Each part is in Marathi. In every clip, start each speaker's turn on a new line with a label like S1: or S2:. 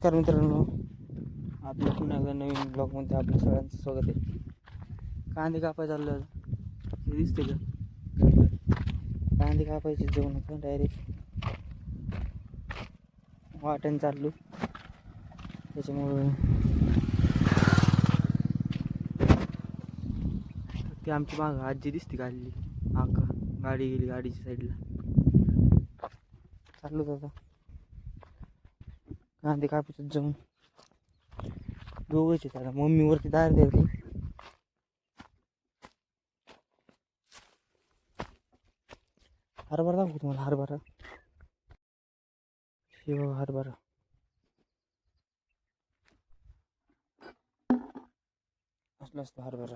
S1: तर मित्रांनो, आपल्या पुन्हा एकदा नवीन ब्लॉगमध्ये आपल्या सगळ्यांचं स्वागत आहे. कांदे कापाय चाललं, हे दिसते का? कांदे कापायचे जेवण होतं डायरेक्ट वाटण चाललो. त्याच्यामुळं ते आमची मागं आजी दिसते काढली गाडी गेली गाडीच्या साईडला. चाललो आता कांदे कापायचं जाऊन दोघंच त्याला मम्मीवरती दार द्यायची. हरभरा दाखवतो तुम्हाला, हरभरा हे बघा, हरभरा असला असतो हरभरा.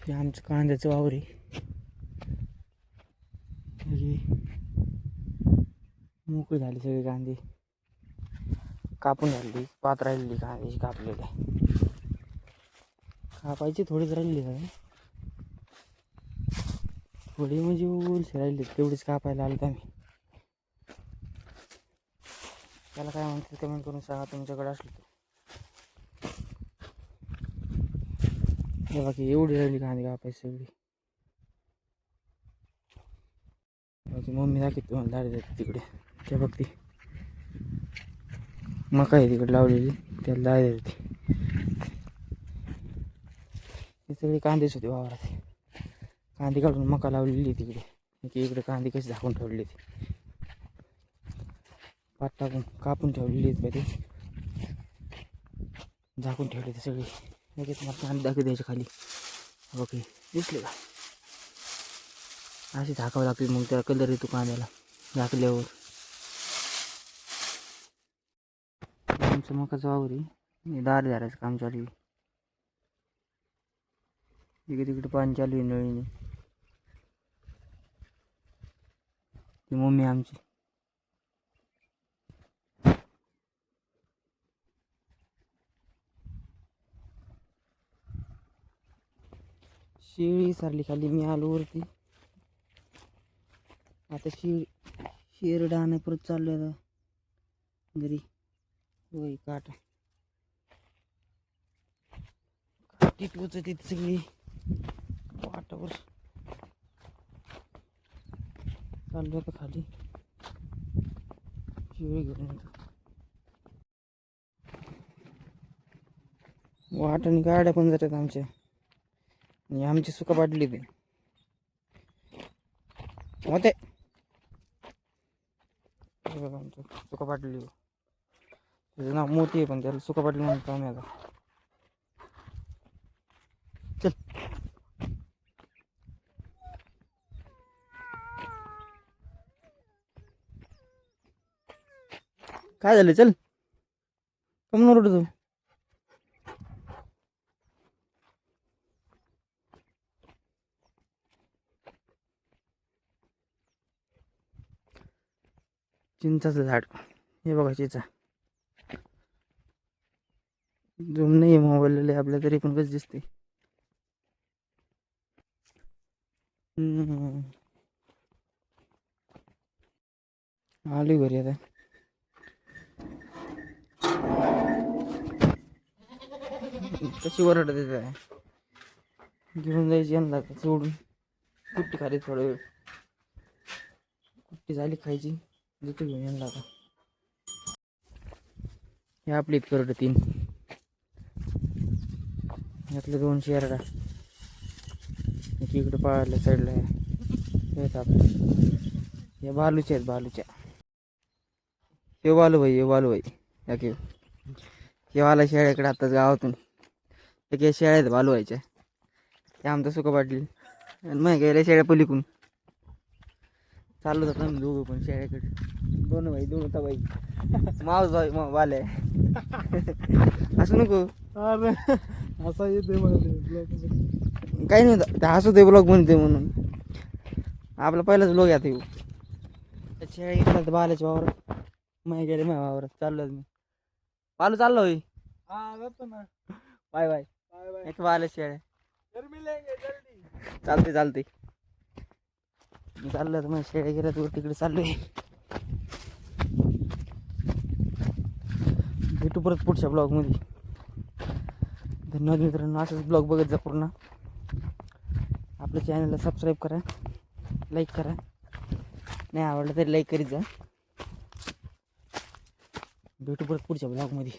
S1: हे आमचं कांद्याचं वावर आहे. मोकळी झाली सगळे कांदे कापून झाली, पात राहिलेली कांद्याची कापलेले कापायची थोडीच राहिली का, थोडी म्हणजे उलशी राहिली तेवढीच कापायला आलो आम्ही. त्याला काय म्हणतात कमेंट करून सांगा तुमच्याकडे असलं तर. हे बाकी एवढी राहिली कांदे कापायची सगळी. माझी मम्मी दाखवते तुम्हाला, दाढी जाते तिकडे त्या बघती मका आहे तिकडे लावलेली, त्याला दाढी देते. ते सगळे कांदेच होते वावरात, कांदे काढून मका लावलेली तिकडे. इकडे कांदे कसे झाकून ठेवलेले ते पाट टाकून कापून ठेवलेली आहेत का ते झाकून ठेवले ते सगळे. लगेच मला कांदे दाखवू द्यायचे खाली. ओके, दिसले का? असे झाकावं लागते मग त्याला कलर येतो कांद्याला झाकल्यावर. आमचं मकाचं वावर आहे, दार झाडायचं काम चालू आहे. इकडे तिकडे पाणी चालू आहे नळीने. ती मम्मी आमची. शेळी सारली खाली, मी आलो वरती. आता शेरड आणाय परत चाललोय आता घरी. होय, काटा टिटवच तिथे सगळी वाटावर चाललो आता खाली शेळी घेऊन येतो. वाटाने गाड्या पण जातात आमच्या, आणि आमची सुका पाडली ते होते. आमचं सुका पाडली, त्याचं नाव मोठी आहे पण त्याला सुका पाडली म्हणतो आम्ही आता. चल, काय झालं? चल, कम न तू. चिंचाचं झाड, हे बघा चिंचा. झूम नाही मोबाईल आपल्या, तरी पण कसं दिसते. आली घरी आता. कशी वरडत आहे, घेऊन जायची यांना सोडून. कुट्टी खाली थोडा वेळ, कुट्टी झाली खायची, देतो घेऊन यांना आता. हे आपली करड 3, यातले 2 शेरडा इकडे पळाल्या साईडला आहेत आपले. हे बालूच्या आहेत, बालूच्या. हे बालूभाई, हे बालूभाई या की हे वाला शेळ्याकडे आताच गावातून एक शेळ्या आहेत बालूभाईच्या, ते आमचं सुका पाडली. आणि मग गेल्या शेळ्या पलीकून चाललो जातो आम्ही दोघं पण शेळ्याकडे. दोन भाई, दोन होता भाई, मावस भाई वाले. असं नको,
S2: असा येते मला
S1: काही नाही, ते हसू दे ब्लॉग म्हणते म्हणून. आपला पहिलाच ब्लॉग आता येऊ. शेळ्या घेतला तर बालाच्या वावरात, मग गेले माझ्या वावरात चाललो मी. बालू चाललो होय.
S2: हा जातो ना.
S1: Bye bye.
S2: Bye bye.
S1: एक वाले शेळ्या.
S2: फिर मिलेंगे जल्दी.
S1: चालते चालते. मी चाललो तर मग शेळ्या गेल्या तर तिकडे चाललोय. भेटू परत पुढच्या ब्लॉगमध्ये. धन्यवाद मित्रांनो. असंच ब्लॉग बघत जा पूर्ण. आपल्या चॅनलला सबस्क्राईब करा, लाईक करा. नाही आवडलं तरी लाईक करीत जा. भेटू परत पुढच्या ब्लॉगमध्ये.